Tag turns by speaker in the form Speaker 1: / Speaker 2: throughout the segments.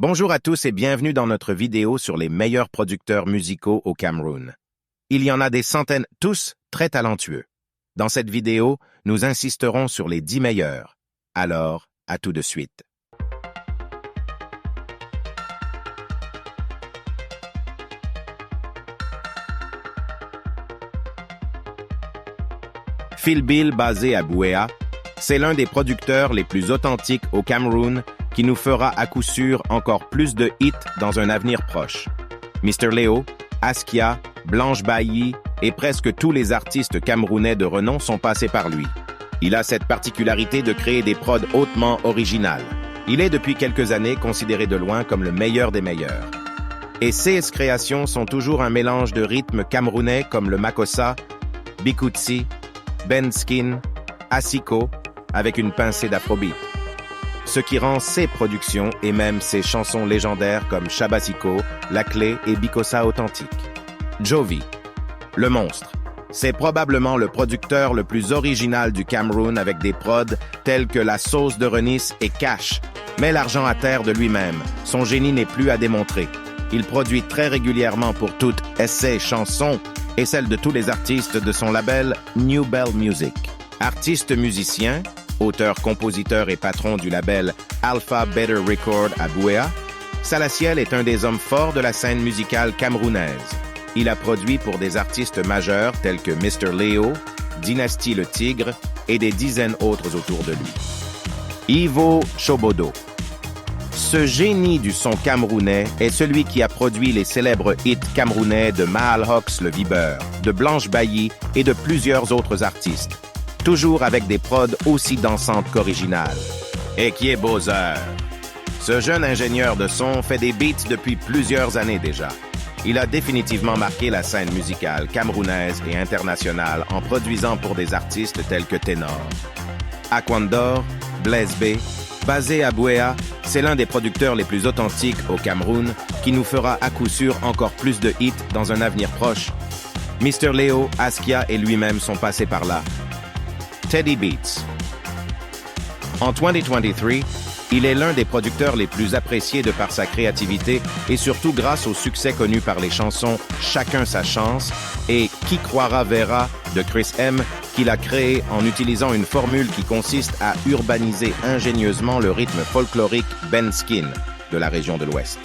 Speaker 1: Bonjour à tous et bienvenue dans notre vidéo sur les meilleurs producteurs musicaux au Cameroun. Il y en a des centaines, tous très talentueux. Dans cette vidéo, nous insisterons sur les 10 meilleurs. Alors, à tout de suite. Phil Bill, basé à Bouéa, c'est l'un des producteurs les plus authentiques au Cameroun qui nous fera à coup sûr encore plus de hits dans un avenir proche. Mr. Léo, Askia, Blanche Bailly et presque tous les artistes camerounais de renom sont passés par lui. Il a cette particularité de créer des prods hautement originales. Il est depuis quelques années considéré de loin comme le meilleur des meilleurs. Et ses créations sont toujours un mélange de rythmes camerounais comme le makossa, bikoutsi, benskin, asiko, avec une pincée d'afrobeat. Ce qui rend ses productions et même ses chansons légendaires comme Shabasiko, La Clé et Bikossa authentiques. Jovi, le monstre. C'est probablement le producteur le plus original du Cameroun avec des prods tels que La Sauce de Renis et Cash. Met l'argent à terre de lui-même. Son génie n'est plus à démontrer. Il produit très régulièrement pour toutes ses chansons et celles de tous les artistes de son label New Bell Music. Artiste musicien, auteur, compositeur et patron du label Alpha Better Record à Bouéa, Salaciel est un des hommes forts de la scène musicale camerounaise. Il a produit pour des artistes majeurs tels que Mr. Léo, Dynasty le Tigre et des dizaines autres autour de lui. Ivo Chobodo. Ce génie du son camerounais est celui qui a produit les célèbres hits camerounais de Mahal Hawks le Vibeur, de Blanche Bailly et de plusieurs autres artistes. Toujours avec des prods aussi dansantes qu'originales. Et qui est Bowser. Ce jeune ingénieur de son fait des beats depuis plusieurs années déjà. Il a définitivement marqué la scène musicale camerounaise et internationale en produisant pour des artistes tels que Ténor. Aquandor, Blaise B, basé à Bouéa, c'est l'un des producteurs les plus authentiques au Cameroun qui nous fera à coup sûr encore plus de hits dans un avenir proche. Mr. Léo, Askia et lui-même sont passés par là. Teddy Beats. En 2023, il est l'un des producteurs les plus appréciés de par sa créativité et surtout grâce au succès connu par les chansons Chacun sa chance et Qui croira verra de Chris M qu'il a créé en utilisant une formule qui consiste à urbaniser ingénieusement le rythme folklorique benskin de la région de l'Ouest.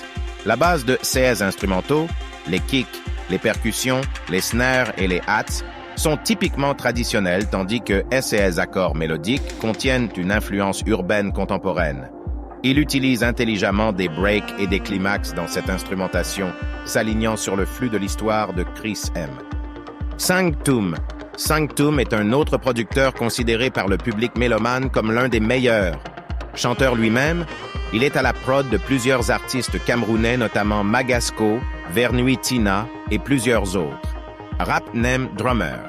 Speaker 1: La base de ces instrumentaux, les kicks, les percussions, les snares et les hats sont typiquement traditionnels tandis que ces accords mélodiques contiennent une influence urbaine contemporaine. Il utilise intelligemment des breaks et des climax dans cette instrumentation, s'alignant sur le flux de l'histoire de Chris M. Sanctum. Sanctum est un autre producteur considéré par le public mélomane comme l'un des meilleurs. Chanteur lui-même, il est à la prod de plusieurs artistes camerounais, notamment Magasco, Vernui Tina et plusieurs autres. Rapnem Drummer.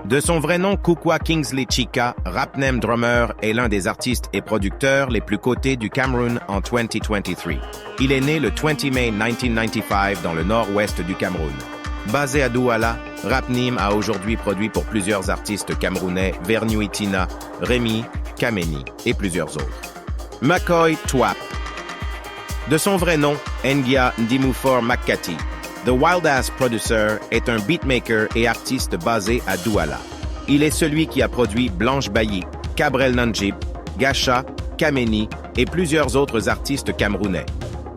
Speaker 1: De son vrai nom Kukwa Kingsley Chika, Rapnem Drummer est l'un des artistes et producteurs les plus cotés du Cameroun en 2023. Il est né le 20 mai 1995 dans le nord-ouest du Cameroun. Basé à Douala, Rapnem a aujourd'hui produit pour plusieurs artistes camerounais Vernui Tina, Rémi, Kameni et plusieurs autres. McCoy Twap. De son vrai nom, Ngia Ndimufor Makati, The Wild Ass Producer est un beatmaker et artiste basé à Douala. Il est celui qui a produit Blanche Bailly, Cabrel Nanjip, Gacha, Kameni et plusieurs autres artistes camerounais.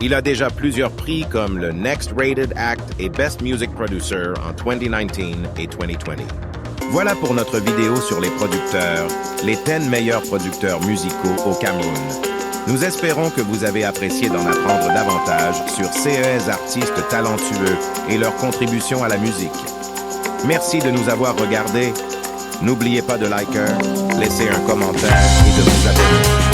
Speaker 1: Il a déjà plusieurs prix comme le Next Rated Act et Best Music Producer en 2019 et 2020. Voilà pour notre vidéo sur les producteurs, les 10 meilleurs producteurs musicaux au Cameroun. Nous espérons que vous avez apprécié d'en apprendre davantage sur ces artistes talentueux et leur contribution à la musique. Merci de nous avoir regardés. N'oubliez pas de liker, laisser un commentaire et de vous abonner.